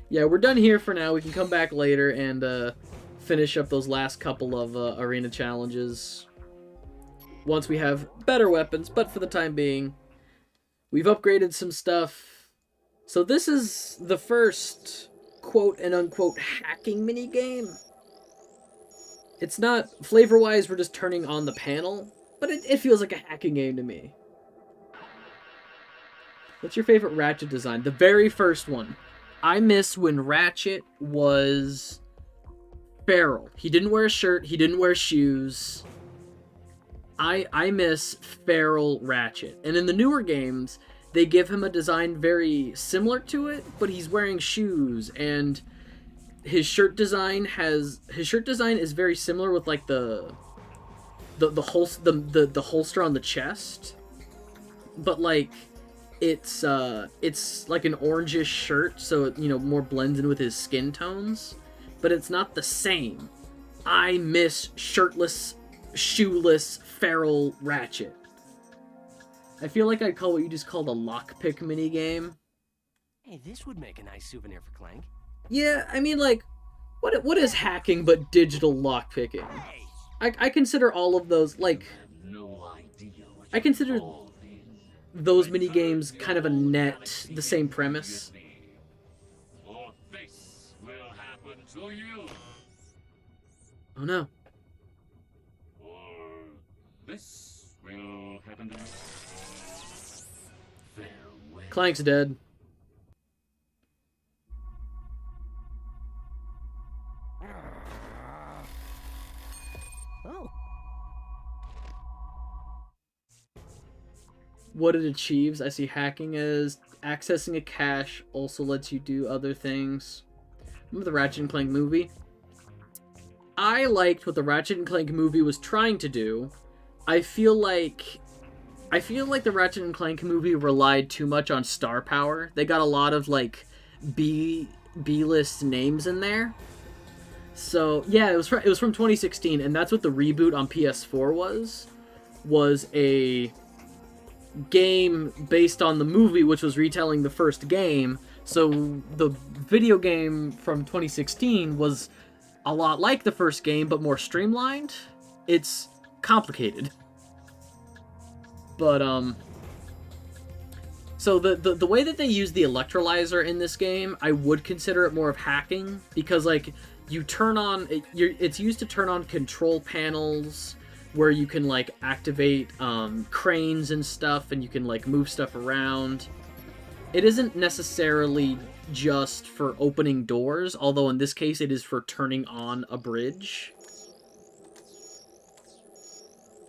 Yeah, we're done here for now. We can come back later and finish up those last couple of arena challenges once we have better weapons. But for the time being, we've upgraded some stuff. So this is the first quote and unquote hacking mini game. It's not flavor wise. We're just turning on the panel, but it feels like a hacking game to me. What's your favorite Ratchet design? The very first one. I miss when Ratchet was feral. He didn't wear a shirt. He didn't wear shoes. I miss feral Ratchet. And in the newer games, they give him a design very similar to it, but he's wearing shoes, and his shirt design is very similar with like the holster on the chest, but like it's like an orangish shirt, so it, more blends in with his skin tones, but it's not the same. I miss shirtless, shoeless, feral Ratchet. I feel like I'd call what you just called a lockpick minigame. Hey, this would make a nice souvenir for Clank. Yeah, I mean, like, what is hacking but digital lockpicking? I consider all of those, like, I consider those mini games kind of the same premise. Oh no. This will happen to you. Clank's dead. Oh. What it achieves, I see hacking as accessing a cache, also lets you do other things. Remember the Ratchet and Clank movie? I liked what the Ratchet and Clank movie was trying to do. I feel like the Ratchet and Clank movie relied too much on star power. They got a lot of like B-list names in there. So yeah, it was from 2016, and that's what the reboot on PS4 was a game based on the movie, which was retelling the first game. So the video game from 2016 was a lot like the first game, but more streamlined. It's complicated. But so the way that they use the electrolyzer in this game, I would consider it more of hacking, because like you turn on it's used to turn on control panels where you can like activate cranes and stuff, and you can like move stuff around. It isn't necessarily just for opening doors, although in this case it is for turning on a bridge.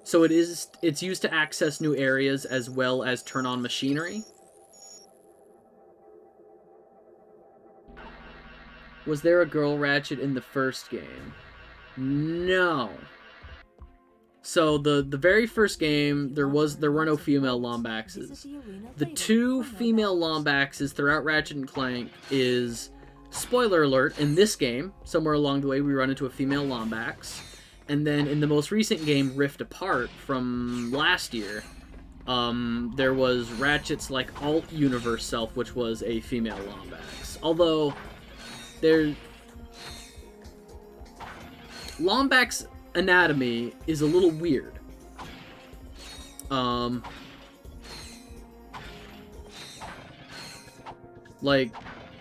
So it's used to access new areas as well as turn on machinery. Was there a girl Ratchet in the first game? No. So the very first game, there were no female Lombaxes. The two female Lombaxes throughout Ratchet and Clank is, spoiler alert, in this game, somewhere along the way we run into a female Lombax. And then in the most recent game, Rift Apart, from last year, there was Ratchet's like alt universe self, which was a female Lombax. Although Lombax anatomy is a little weird. Like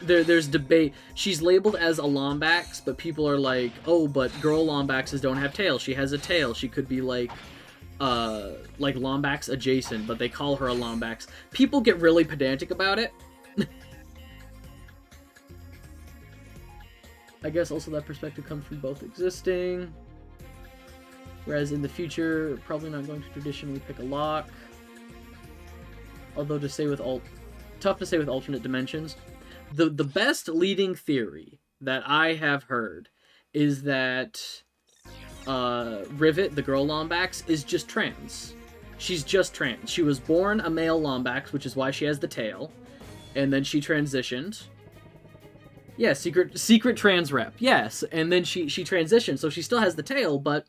there's debate. She's labeled as a Lombax, but people are like, oh, but girl Lombaxes don't have tails. She has a tail. She could be like Lombax adjacent, but they call her a Lombax. People get really pedantic about it. I guess also that perspective comes from both existing. Whereas in the future, probably not going to traditionally pick a lock. Although tough to say with alternate dimensions. The best leading theory that I have heard is that Rivet, the girl Lombax, is just trans. She's just trans. She was born a male Lombax, which is why she has the tail, and then she transitioned. Yeah, secret trans rep. Yes, and then she transitioned, so she still has the tail, but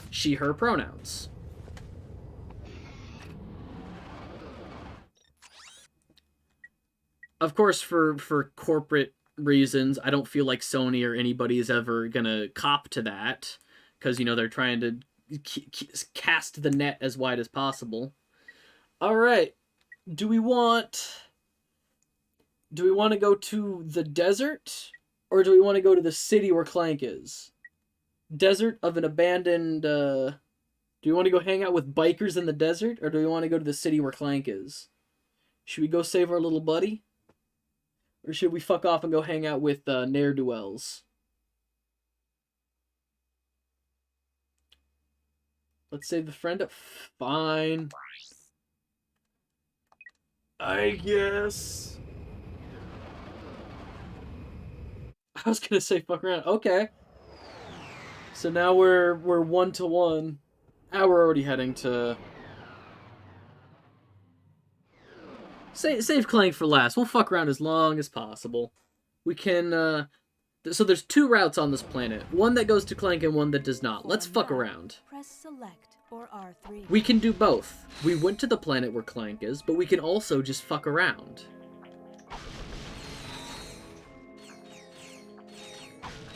she, her pronouns. Of course, for corporate reasons. I don't feel like Sony or anybody is ever gonna cop to that, because, you know, they're trying to cast the net as wide as possible. All right, do we want to go to the desert, or do we want to go to the city where Clank is? Desert of an abandoned. Do we want to go hang out with bikers in the desert, or do we want to go to the city where Clank is? Should we go save our little buddy, or should we fuck off and go hang out with ne'er-do-wells? Let's save the friend up. Fine. I guess. I was gonna say fuck around. Okay. So now we're 1-to-1. Now we're already heading to. Save Clank for last. We'll fuck around as long as possible. We can. So there's 2 routes on this planet. One that goes to Clank and one that does not. Let's fuck around. Press select or R3. We can do both. We went to the planet where Clank is, but we can also just fuck around.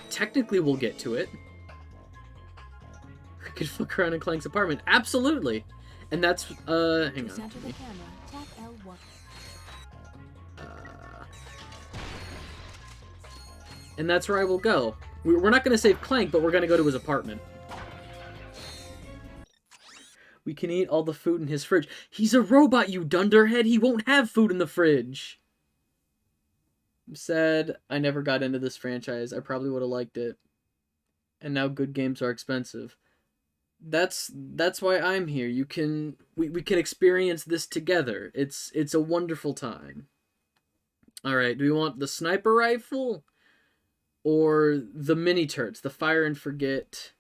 Technically, we'll get to it. We could fuck around in Clank's apartment. Absolutely. And that's, hang on. Center the camera, tap L1. And that's where I will go. We're not going to save Clank, but we're going to go to his apartment. We can eat all the food in his fridge. He's a robot, you dunderhead. He won't have food in the fridge. I'm sad I never got into this franchise. I probably would have liked it. And now good games are expensive. That's why I'm here. We can experience this together. It's a wonderful time. All right, do we want the sniper rifle or the mini turrets, the fire and forget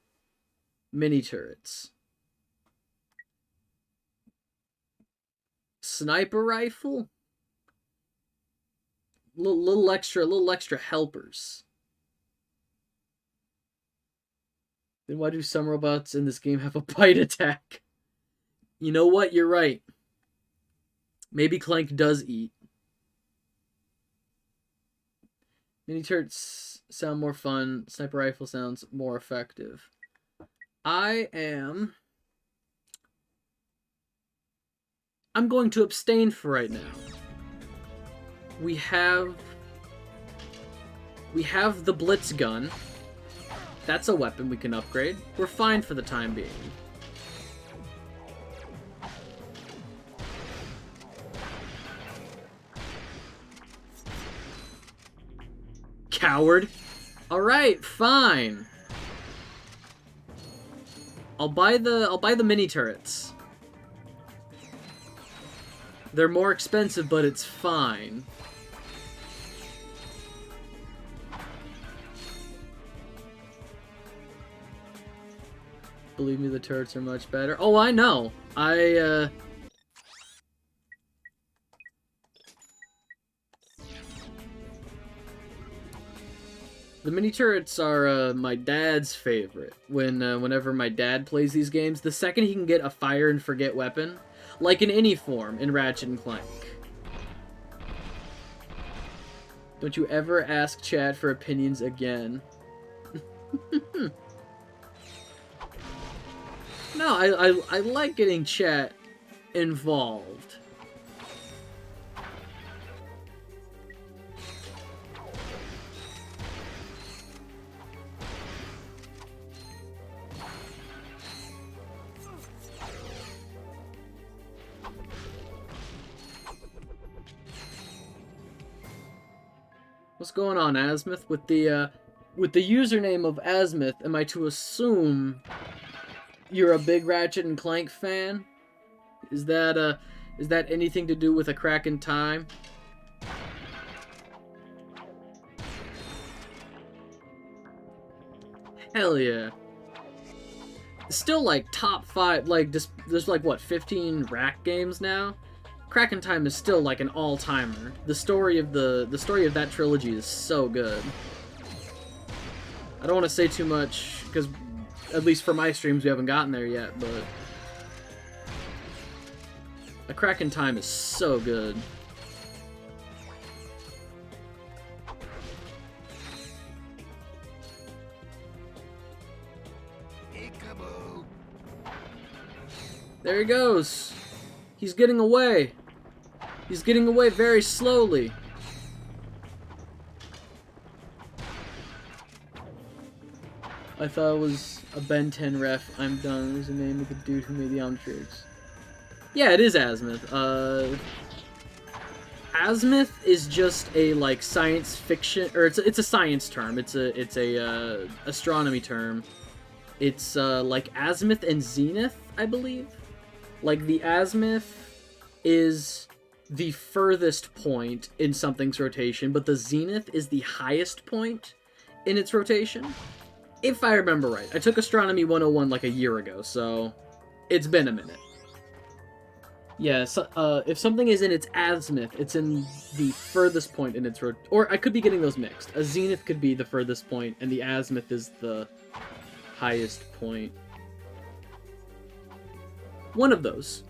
mini turrets? Sniper rifle? Little extra helpers. Then why do some robots in this game have a bite attack? You know what? You're right. Maybe Clank does eat. Mini turrets sound more fun. Sniper rifle sounds more effective. I'm going to abstain for right now. We have the Blitz gun. That's a weapon we can upgrade. We're fine for the time being. Coward. All right, fine. I'll buy the mini turrets. They're more expensive, but it's fine. Believe me, the turrets are much better. Oh, I know. The mini turrets are my dad's favorite. Whenever my dad plays these games, the second he can get a fire and forget weapon, like in any form in Ratchet and Clank. Don't you ever ask Chad for opinions again. No, I like getting chat involved. What's going on, Azimuth? With the username of Azimuth, am I to assume you're a big Ratchet and Clank fan? Is that anything to do with a crack in time? Hell yeah. Still like top 5, like there's like what, 15 rack games now? Crack in Time is still like an all-timer. The story of that trilogy is so good. I don't want to say too much because at least for my streams, we haven't gotten there yet, but A Crack in Time is so good. There he goes. He's getting away. He's getting away very slowly. I thought it was a Ben 10 ref. I'm done. It was the name of the dude who made the Omnitrix. Yeah, it is Azimuth. Azimuth is just a like science fiction, or it's a science term. It's a astronomy term. It's like azimuth and zenith, I believe. Like the azimuth is the furthest point in something's rotation, but the zenith is the highest point in its rotation. If I remember right. I took Astronomy 101 like a year ago, so it's been a minute. Yeah, so, if something is in its azimuth, it's in the furthest point in its or I could be getting those mixed. A zenith could be the furthest point, and the azimuth is the highest point. One of those.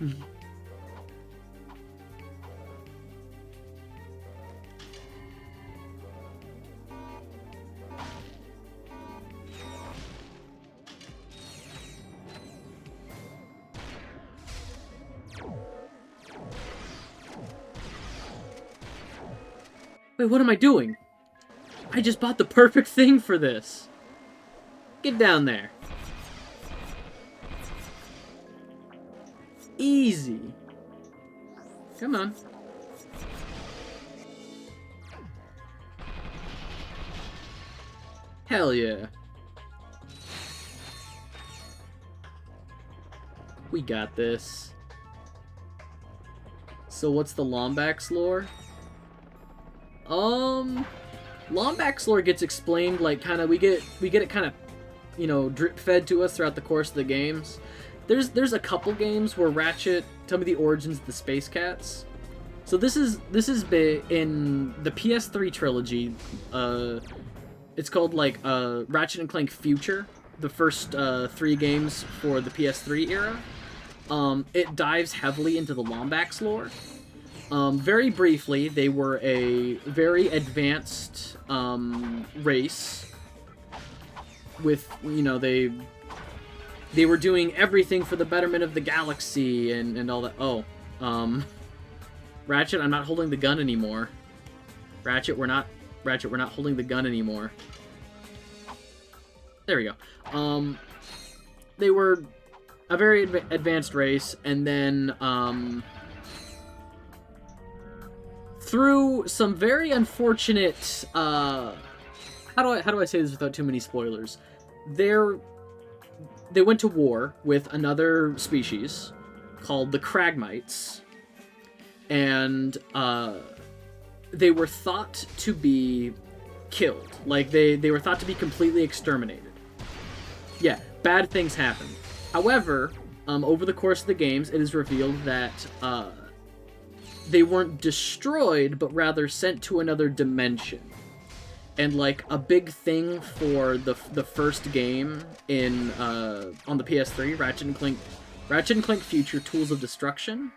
Wait, what am I doing? I just bought the perfect thing for this. Get down there. Easy. Come on. Hell yeah. We got this. So what's the Lombax lore? Lombax lore gets explained like kind of we get it kind of, you know, drip fed to us throughout the course of the games. There's a couple games where Ratchet tell me the origins of the Space Cats. So this is in the PS3 trilogy. It's called like Ratchet and Clank Future, the first 3 games for the PS3 era. It dives heavily into the Lombax lore. Very briefly, they were a very advanced race with, you know, they were doing everything for the betterment of the galaxy and all that. Oh, Ratchet, I'm not holding the gun anymore. Ratchet, we're not holding the gun anymore. There we go. They were a very advanced race, and then, through some very unfortunate, how do I say this without too many spoilers? They went to war with another species called the Kragmites, and they were thought to be killed. Like, they were thought to be completely exterminated. Yeah, bad things happened. However, over the course of the games, it is revealed that they weren't destroyed, but rather sent to another dimension. And like a big thing for the first game in on the PS3, Ratchet and Clank Future: Tools of Destruction.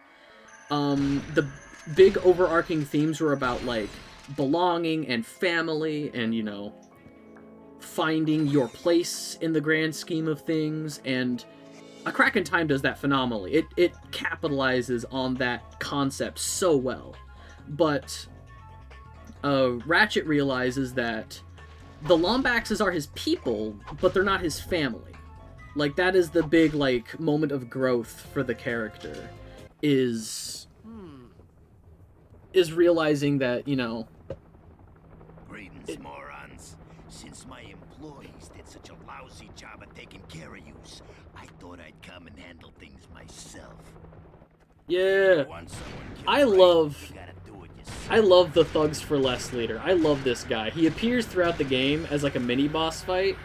The big overarching themes were about like belonging and family, and, you know, finding your place in the grand scheme of things. And A Crack in Time does that phenomenally. It capitalizes on that concept so well. But Ratchet realizes that the Lombaxes are his people, but they're not his family. Like, that is the big, like, moment of growth for the character, is realizing that, you know... Greetings, morons. Since my employees did such a lousy job at taking care of yous, I thought I'd come and handle things myself. Yeah. I love the Thugs for Less leader. I love this guy. He appears throughout the game as like a mini boss fight.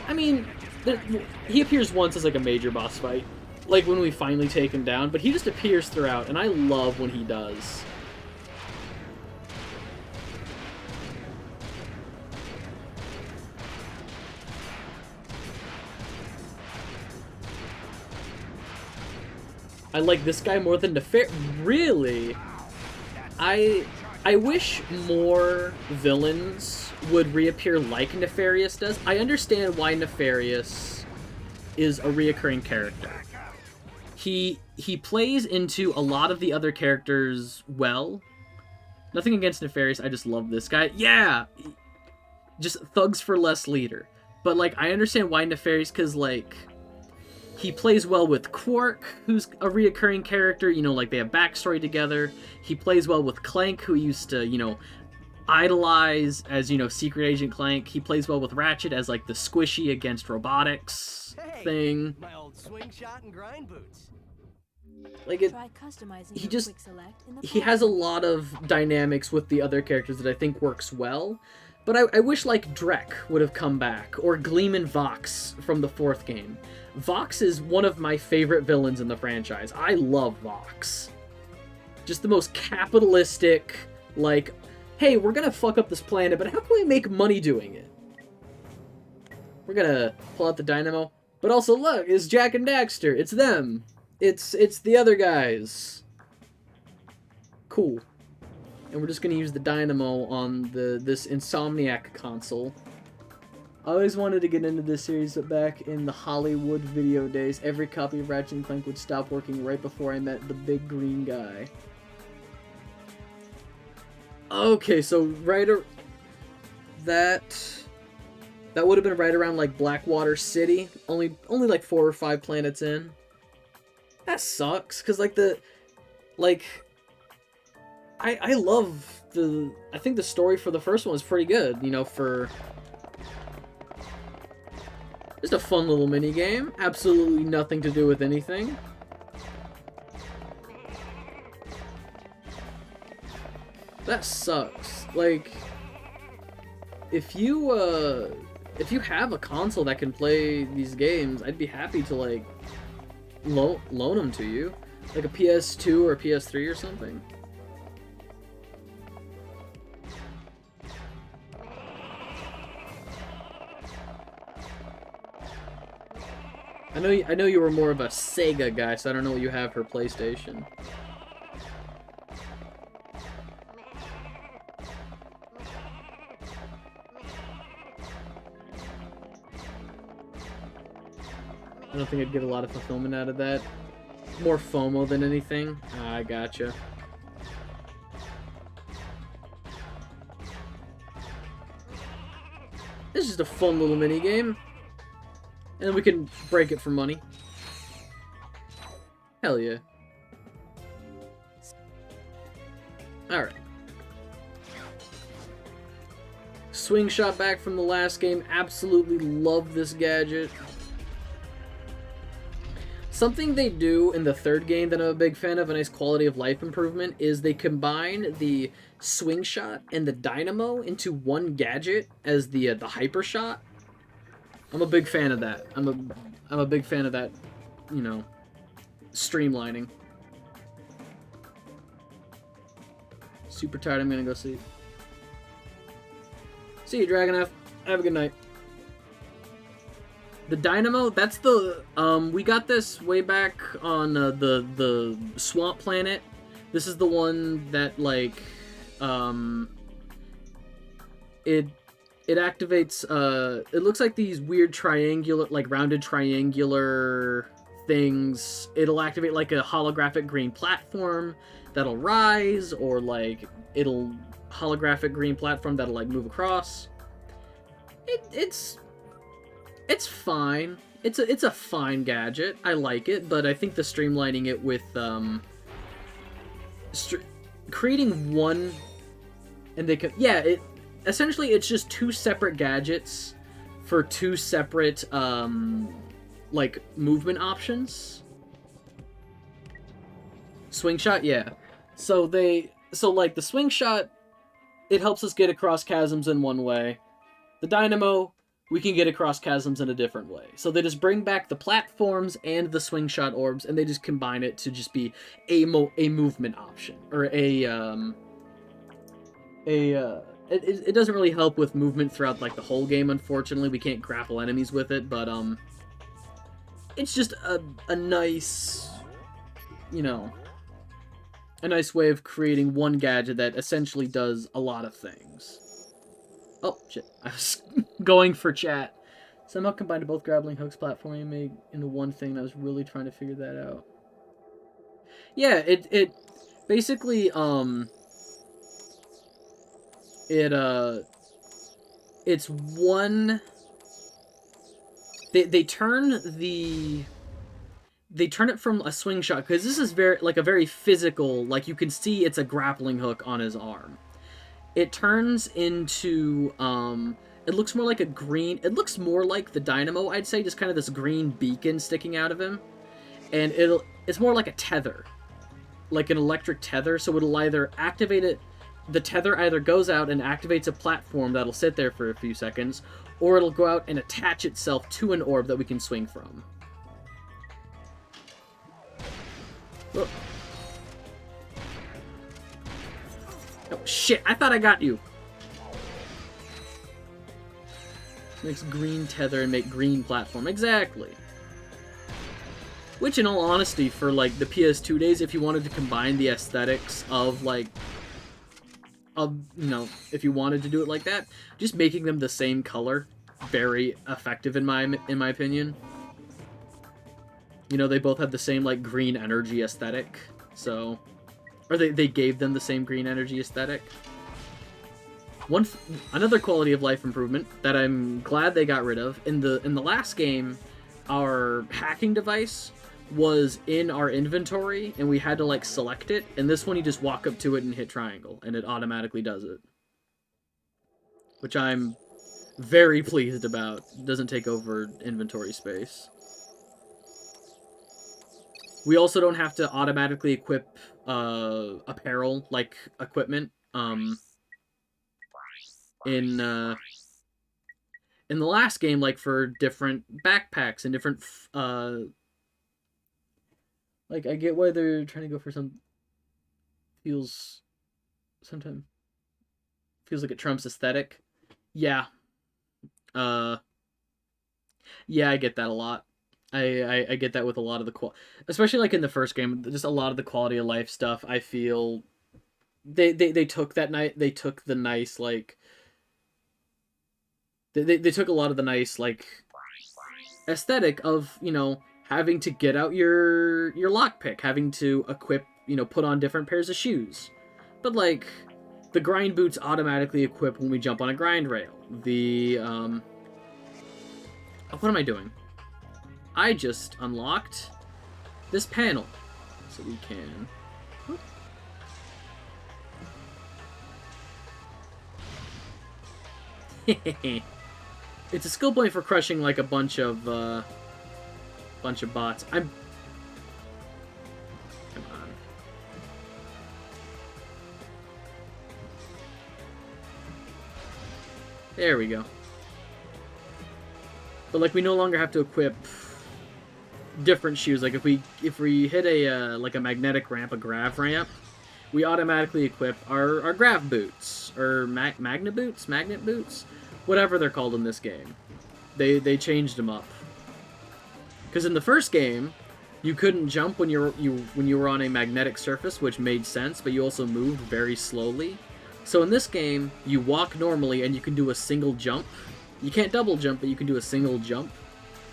I mean, he appears once as like a major boss fight, like when we finally take him down, but he just appears throughout, and I love when he does. I like this guy more than Nefarious. Really? I wish more villains would reappear like Nefarious does. I understand why Nefarious is a reoccurring character. He plays into a lot of the other characters well. Nothing against Nefarious, I just love this guy. Yeah! Just thugs for less leader. But, like, I understand why Nefarious, because, like, he plays well with Quark, who's a reoccurring character, you know, like, they have backstory together. He plays well with Clank, who used to, you know, idolize as, you know, Secret Agent Clank. He plays well with Ratchet as, like, the squishy against robotics thing. My old swing shot and grind boots. Like, it, Try customizing he your just, quick select in the he has a lot of dynamics with the other characters that I think works well. But I wish, like, Drek would have come back, or Gleeman Vox from the 4th game. Vox is one of my favorite villains in the franchise. I love Vox. Just the most capitalistic, like, hey, we're gonna fuck up this planet, but how can we make money doing it? We're gonna pull out the dynamo. But also, look, it's Jack and Daxter. It's them. It's the other guys. Cool. And we're just gonna use the dynamo on this Insomniac console. I always wanted to get into this series, but back in the Hollywood video days, every copy of Ratchet and Clank would stop working right before I met the big green guy. Okay, so that would have been right around, like, Blackwater City, only like 4 or 5 planets in. That sucks, because, like, I love I think the story for the first one was pretty good, you know, for just a fun little mini game, absolutely nothing to do with anything. That sucks. Like, if you have a console that can play these games, I'd be happy to, like, loan them to you, like a PS2 or a PS3 or something. I know you were more of a Sega guy, so I don't know what you have for PlayStation. I don't think I'd get a lot of fulfillment out of that. More FOMO than anything. I gotcha. This is just a fun little mini game. And we can break it for money. Hell yeah. Alright. Swing shot back from the last game. Absolutely love this gadget. Something they do in the 3rd game that I'm a big fan of, a nice quality of life improvement, is they combine the swing shot and the dynamo into one gadget as the hyper shot. I'm a big fan of that. I'm a big fan of that, you know, streamlining. Super tired, I'm gonna go sleep. See you, Dragonf. Have a good night. The dynamo, that's the, we got this way back on the swamp planet. This is the one that, like, it activates, it looks like these weird triangular, like rounded triangular things. It'll activate like a holographic green platform that'll rise, or like it'll holographic green platform that'll like move across. It's fine. It's a fine gadget. I like it, but I think the streamlining it with creating one, and they can, yeah, essentially it's just 2 separate gadgets for 2 separate like movement options. Swing shot, yeah. So like the swing shot, it helps us get across chasms in one way. The dynamo, we can get across chasms in a different way. So they just bring back the platforms and the swing shot orbs, and they just combine it to just be a movement option, or it doesn't really help with movement throughout like the whole game, unfortunately. We can't grapple enemies with it, but it's just a nice, you know, a nice way of creating one gadget that essentially does a lot of things. Oh, shit. I was going for chat. Somehow combined both grappling hooks, platforming, made into one thing, and I was really trying to figure that out. Yeah, it basically, it's one... They turn the... They turn it from a swing shot, because this is very, like, a very physical, like, you can see it's a grappling hook on his arm. It turns into, it looks more like a green, it looks more like the Dynamo, I'd say, just kind of this green beacon sticking out of him. And it's more like a tether, like an electric tether, so it'll either activate it, the tether either goes out and activates a platform that'll sit there for a few seconds, or it'll go out and attach itself to an orb that we can swing from. Oh. Oh, shit, I thought I got you. Makes green tether and make green platform. Exactly. Which, in all honesty, for, like, the PS2 days, if you wanted to combine the aesthetics of, like, you know, if you wanted to do it like that, just making them the same color, very effective in my opinion. You know, they both had the same, like, green energy aesthetic, so... Or they gave them the same green energy aesthetic. Another quality of life improvement that I'm glad they got rid of, in the last game, our hacking device was in our inventory, and we had to, like, select it, and this one you just walk up to it and hit triangle, and it automatically does it. Which I'm very pleased about. It doesn't take over inventory space. We also don't have to automatically equip apparel, like equipment. In the last game, like for different backpacks and different, like I get why they're trying to go for some. Sometimes feels like it trumps aesthetic. Yeah. Yeah, I get that a lot. I get that with a lot of the especially like in the first game, just a lot of the quality of life stuff. I feel they took the nice like they took a lot of the nice like aesthetic of, you know, having to get out your lockpick, having to equip, you know, put on different pairs of shoes, but like the grind boots automatically equip when we jump on a grind rail. The what am I doing? I just unlocked this panel, so we can... It's a skill point for crushing like a bunch of bots. Come on. There we go. But like we no longer have to equip different shoes. Like if we hit a like a magnetic ramp, a grav ramp, we automatically equip our grav boots or magnet boots, whatever they're called in this game. They changed them up. Because in the first game, you couldn't jump when you were on a magnetic surface, which made sense, but you also moved very slowly. So in this game, you walk normally and you can do a single jump. You can't double jump, but you can do a single jump,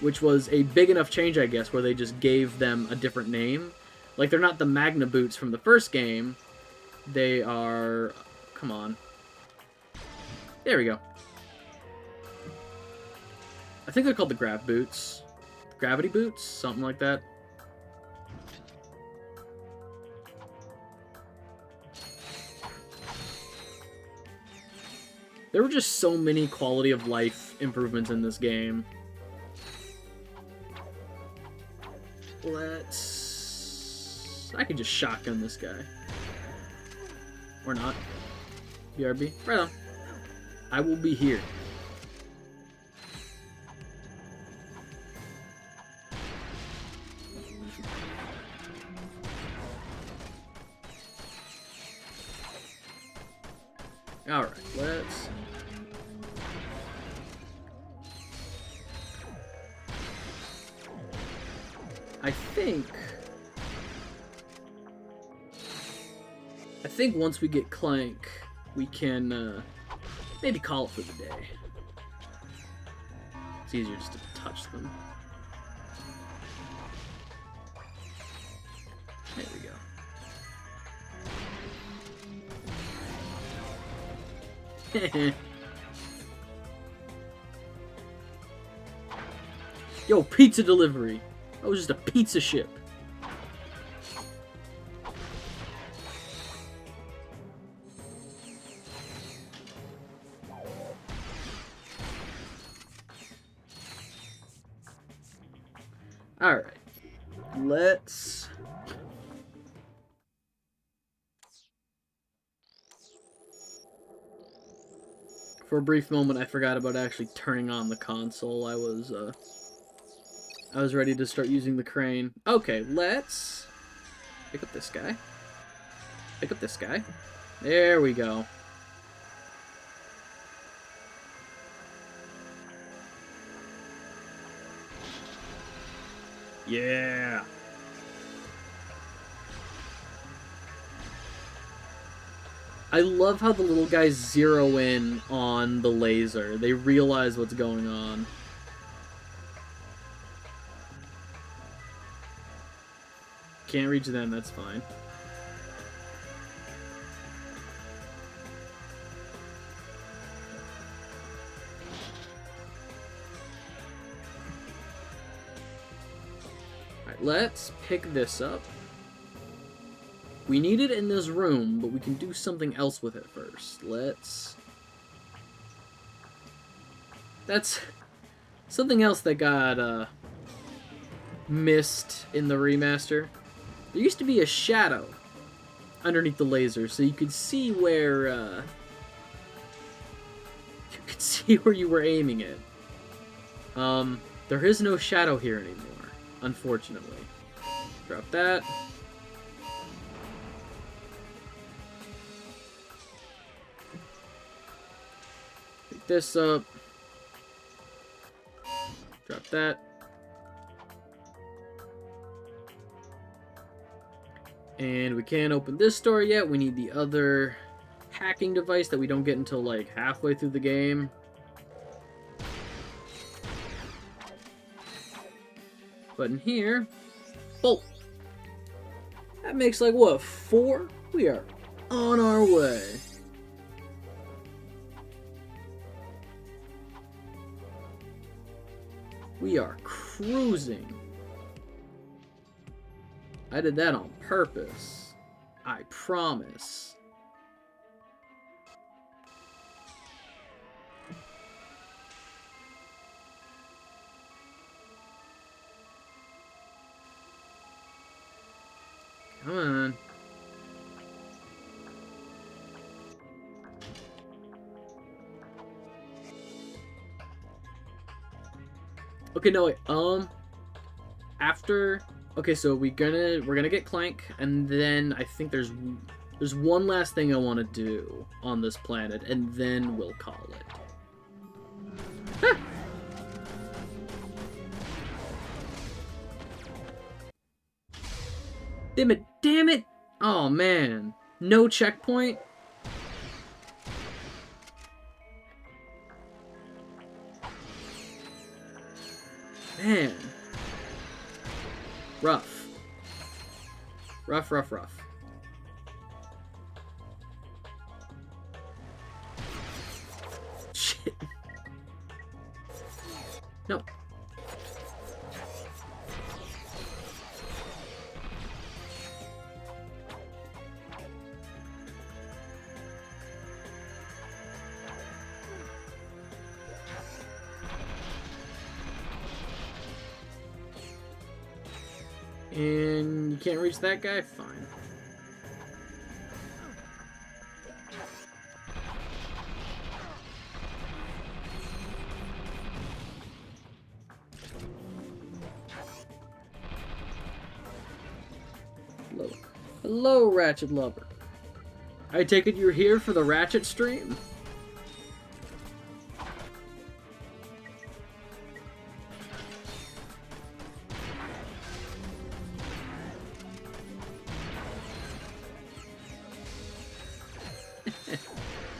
which was a big enough change, I guess, where they just gave them a different name. Like, they're not the Magna Boots from the first game. They are... Come on. There we go. I think they're called the Grav Boots. Gravity Boots? Something like that. There were just so many quality of life improvements in this game. I can just shotgun this guy. Or not. BRB. Right on. I will be here. Alright, let's... I think once we get Clank, we can maybe call it for the day. It's easier just to touch them. There we go. Yo, pizza delivery! That was just a pizza ship. Alright. Let's... For a brief moment, I forgot about actually turning on the console. I was ready to start using the crane. Okay, let's pick up this guy. Pick up this guy. There we go. Yeah. I love how the little guys zero in on the laser. They realize what's going on. Can't reach them, that's fine. Alright, let's pick this up. We need it in this room, but we can do something else with it first. That's something else that got missed in the remaster. There used to be a shadow underneath the laser, so you could see where you were aiming it. There is no shadow here anymore, unfortunately. Drop that. Pick this up. Drop that. And we can't open this door yet. We need the other hacking device that we don't get until like halfway through the game. But in here, bolt. That makes like what, 4? We are on our way. We are cruising. I did that on purpose. I promise. Come on. Okay, no wait. After, okay, so we're gonna get Clank, and then I think there's one last thing I want to do on this planet, and then we'll call it. Ah! Damn it! Damn it! Oh man, no checkpoint. Man. Rough. Rough, rough, rough. Shit. No. And you can't reach that guy? Fine. Hello. Hello, Ratchet lover. I take it you're here for the Ratchet stream?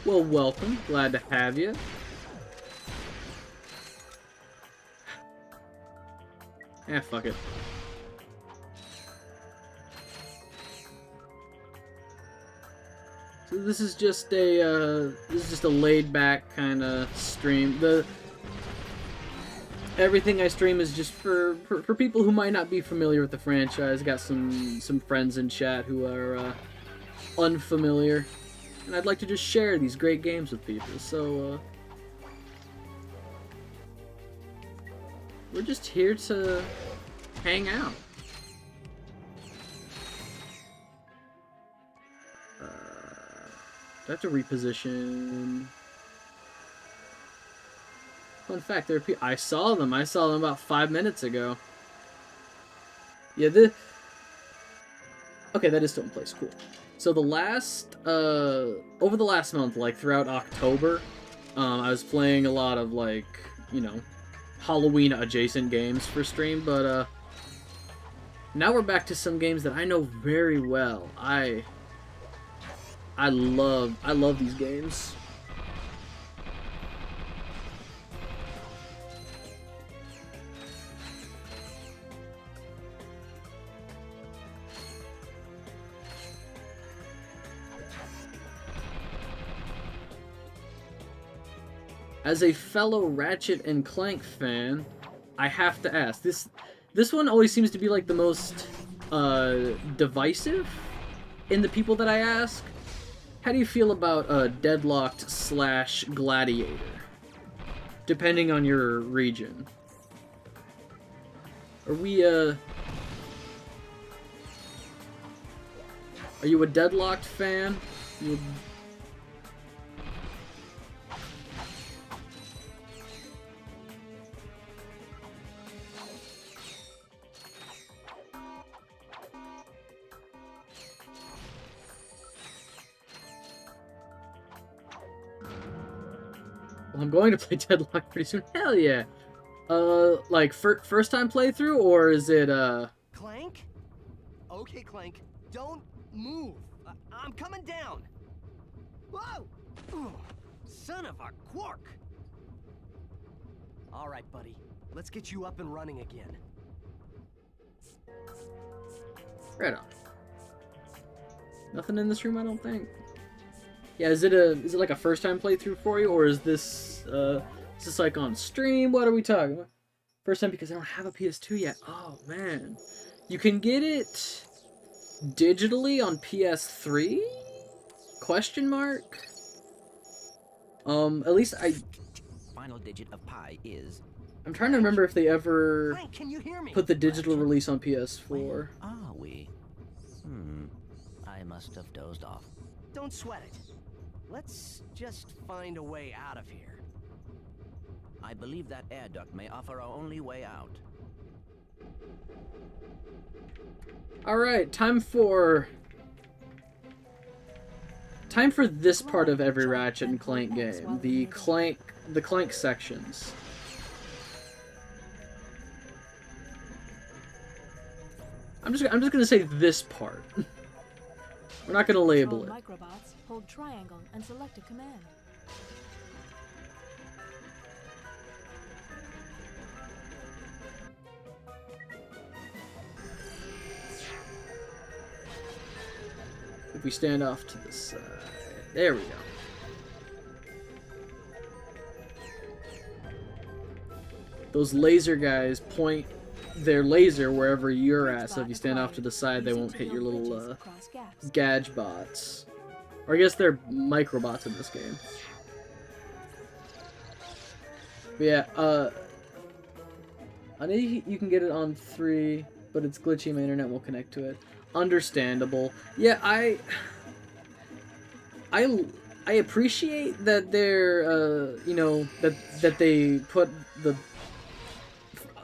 Well, welcome. Glad to have you. Eh, fuck it. So this is just a laid back kind of stream. Everything I stream is just for people who might not be familiar with the franchise. Got some friends in chat who are unfamiliar, and I'd like to just share these great games with people. So we're just here to hang out. Do I have to reposition? Fun fact, there are people. I saw them about 5 minutes ago. Yeah, okay, that is still in place. Cool. So the last, over the last month, like throughout October, I was playing a lot of, like, you know, Halloween adjacent games for stream, but now we're back to some games that I know very well. I love these games. As a fellow Ratchet and Clank fan, I have to ask, this one always seems to be like the most divisive in the people that I ask. How do you feel about Deadlocked / Gladiator? Depending on your region. Are you a Deadlocked fan? I'm going to play Deadlock pretty soon. Hell yeah! Like first time playthrough, or is it Clank? Okay, Clank. Don't move. I'm coming down. Whoa! Ugh, son of a quark. All right, buddy. Let's get you up and running again. Right on. Nothing in this room, I don't think. Yeah, is it like a first time playthrough for you, or is this like on stream? What are we talking about? First time because I don't have a PS2 yet. Oh man, you can get it digitally on PS3? Question mark. At least Final digit of pi is. I'm trying to remember if they ever Clank, can you hear me? put the digital release on PS4. Where are we? I must have dozed off. Don't sweat it. Let's just find a way out of here. I believe that air duct may offer our only way out. Alright, time for this part of every Ratchet and Clank game. The Clank sections. I'm just gonna say this part. We're not gonna label it. Microbots, hold triangle and select a command. If we stand off to the side, there we go. Those laser guys point their laser wherever you're at, so if you stand off to the side, they won't hit your little gadge bots. Or I guess they're microbots in this game. But yeah, I know you can get it on 3, but it's glitchy, my internet won't connect to it. Understandable. Yeah, I appreciate that they're, you know, that they put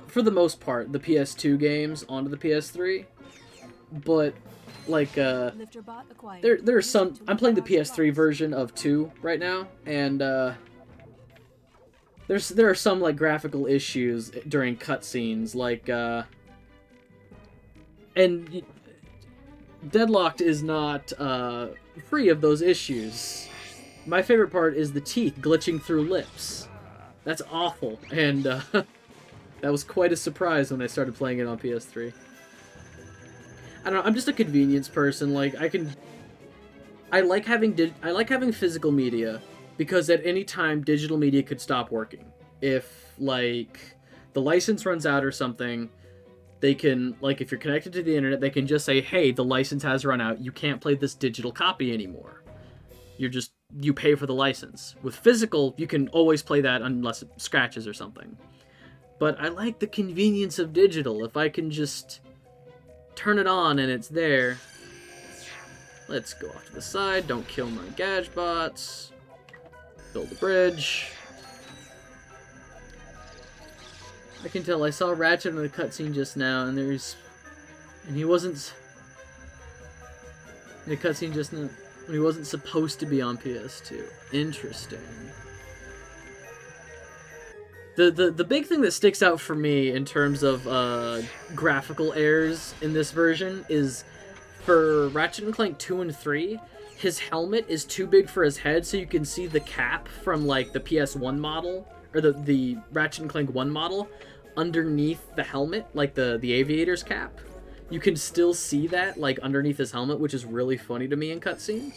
for the most part, the PS2 games onto the PS3, but like there are some. I'm playing the PS3 version of 2 right now, and there are some like graphical issues during cutscenes, like and Deadlocked is not free of those issues. My favorite part is the teeth glitching through lips. That's awful, and That was quite a surprise when I started playing it on PS3. I don't know, I'm just a convenience person. Like, I like having physical media because at any time digital media could stop working. If, like, the license runs out or something, they can, like, if you're connected to the internet, they can just say, hey, the license has run out, you can't play this digital copy anymore. You pay for the license. With physical, you can always play that unless it scratches or something. But I like the convenience of digital. If I can just turn it on and it's there. Let's go off to the side, don't kill my Gadge bots. Build a bridge. I can tell I saw Ratchet in the cutscene just now, and he wasn't in the cutscene just now. He wasn't supposed to be on PS2. Interesting. The big thing that sticks out for me in terms of graphical errors in this version is for Ratchet and Clank 2 and 3, his helmet is too big for his head, so you can see the cap from like the PS1 model or the Ratchet and Clank 1 model underneath the helmet, like the aviator's cap. You can still see that, like, underneath his helmet, which is really funny to me in cutscenes.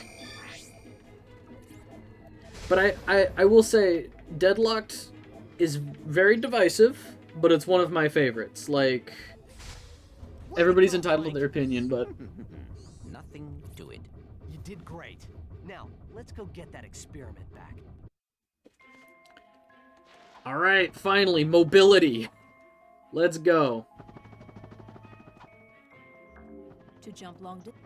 But I will say, Deadlocked is very divisive, but it's one of my favorites. Like, everybody's entitled to their opinion, but... Nothing to it. You did great. Now, let's go get that experiment back. Alright, finally, mobility. Let's go. To jump long distance.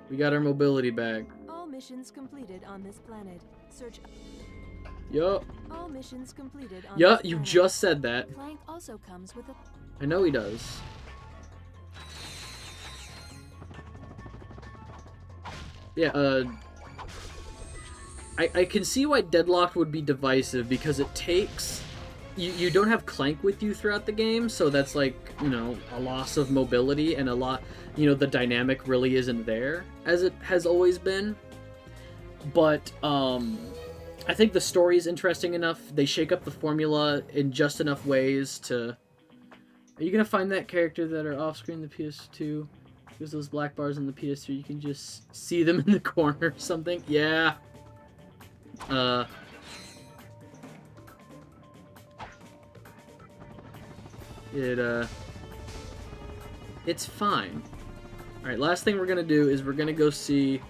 We got our mobility bag. All missions completed on this planet. Search. Yup. All missions completed on Yeah, this you planet. just said that. Clank also comes with a. I know he does. Yeah, I can see why Deadlocked would be divisive, because it takes... You don't have Clank with you throughout the game, so that's like, you know, a loss of mobility, and a lot, you know, the dynamic really isn't there, as it has always been. But, I think the story is interesting enough. They shake up the formula in just enough ways to... Are you gonna find that character that are off-screen in the PS2? Because those black bars in the PS3, you can just see them in the corner or something. Yeah. It's fine. Alright, last thing we're gonna do is we're gonna go see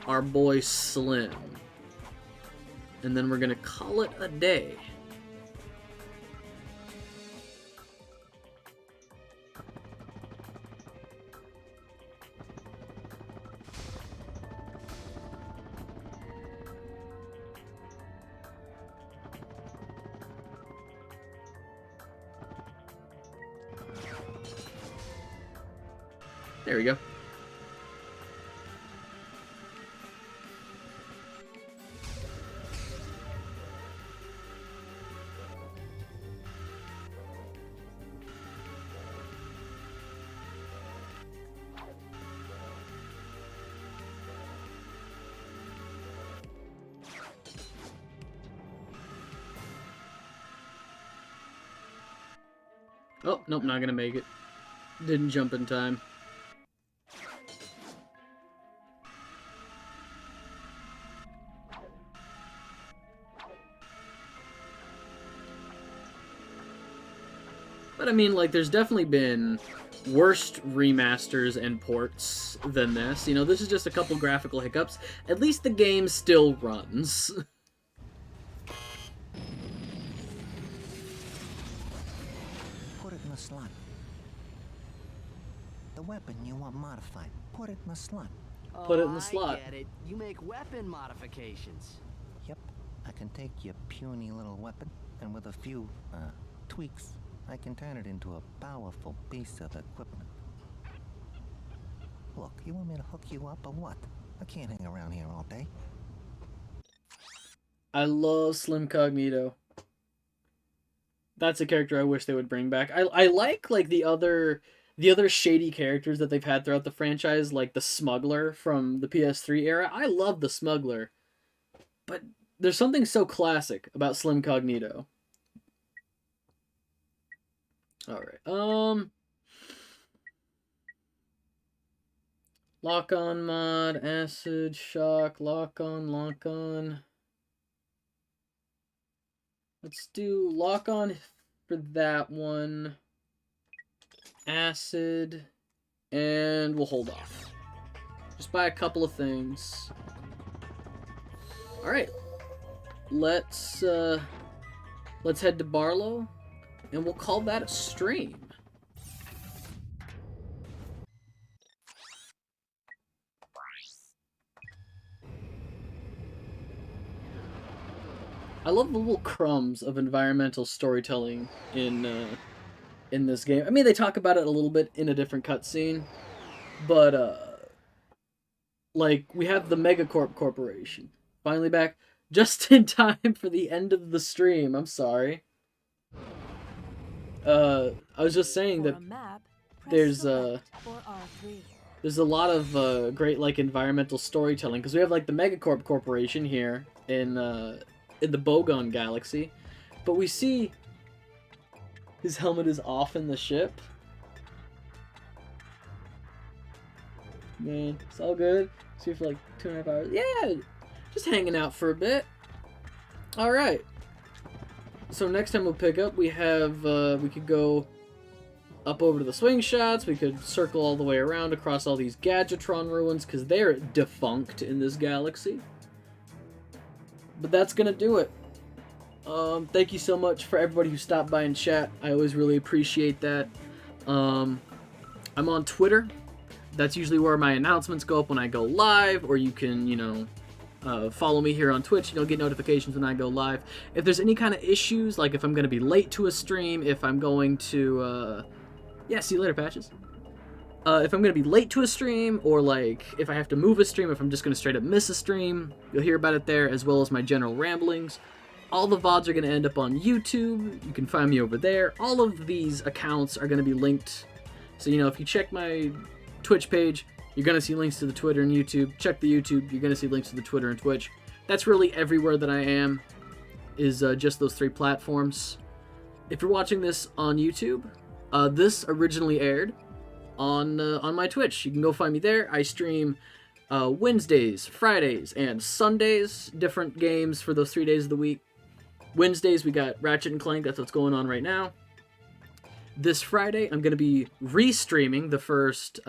our boy Slim. And then we're gonna call it a day. There we go. Oh, nope, not gonna make it. Didn't jump in time. But I mean, like, there's definitely been worst remasters and ports than this. You know, this is just a couple graphical hiccups. At least the game still runs. Put it in the slot. The weapon you want modified. Put it in the slot. Put it in the slot. I get it. You make weapon modifications. Yep. I can take your puny little weapon, and with a few, tweaks, I can turn it into a powerful piece of equipment. Look, you want me to hook you up or what? I can't hang around here all day. I love Slim Cognito. That's a character I wish they would bring back. I like the other shady characters that they've had throughout the franchise, like the Smuggler from the PS3 era. I love the Smuggler. But there's something so classic about Slim Cognito. Alright, lock-on mod, acid, shock, lock-on. Let's do lock-on for that one. Acid, and we'll hold off. Just buy a couple of things. Alright. Let's head to Barlow, and we'll call that a stream. I love the little crumbs of environmental storytelling in this game. I mean, they talk about it a little bit in a different cutscene, but like we have the Megacorp Corporation finally back just in time for the end of the stream. I'm sorry. I was just saying that there's a lot of great like environmental storytelling because we have like the Megacorp Corporation here in the Bogon Galaxy, but we see his helmet is off in the ship. Man, it's all good. See for like 2.5 hours. Yeah, just hanging out for a bit. All right. So next time we'll pick up, we have we could go up over to the swing shots. We could circle all the way around across all these Gadgetron ruins because they're defunct in this galaxy. But that's gonna do it. Thank you so much for everybody who stopped by and chat. I always really appreciate that. I'm on Twitter. That's usually where my announcements go up when I go live, or you can, you know, follow me here on Twitch. You'll get notifications when I go live. If there's any kind of issues, like if I'm going to be late to a stream, if I'm going to, yeah, see you later, Patches. If I'm going to be late to a stream, or like if I have to move a stream, if I'm just going to straight up miss a stream, you'll hear about it there, as well as my general ramblings. All the VODs are going to end up on YouTube. You can find me over there. All of these accounts are going to be linked. So, you know, if you check my Twitch page, you're going to see links to the Twitter and YouTube. Check the YouTube, you're going to see links to the Twitter and Twitch. That's really everywhere that I am, is just those 3 platforms. If you're watching this on YouTube, this originally aired on my Twitch. You can go find me there. I stream Wednesdays, Fridays, and Sundays, different games for those 3 days of the week. Wednesdays, we got Ratchet and Clank. That's what's going on right now. This Friday, I'm going to be re-streaming the first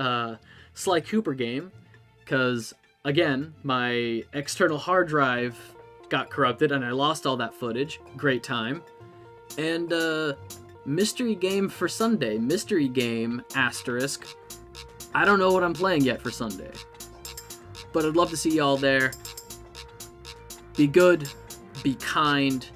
Sly Cooper game, because, again, my external hard drive got corrupted, and I lost all that footage. Great time. And, mystery game for Sunday. Mystery game, asterisk. I don't know what I'm playing yet for Sunday. But I'd love to see y'all there. Be good, be kind,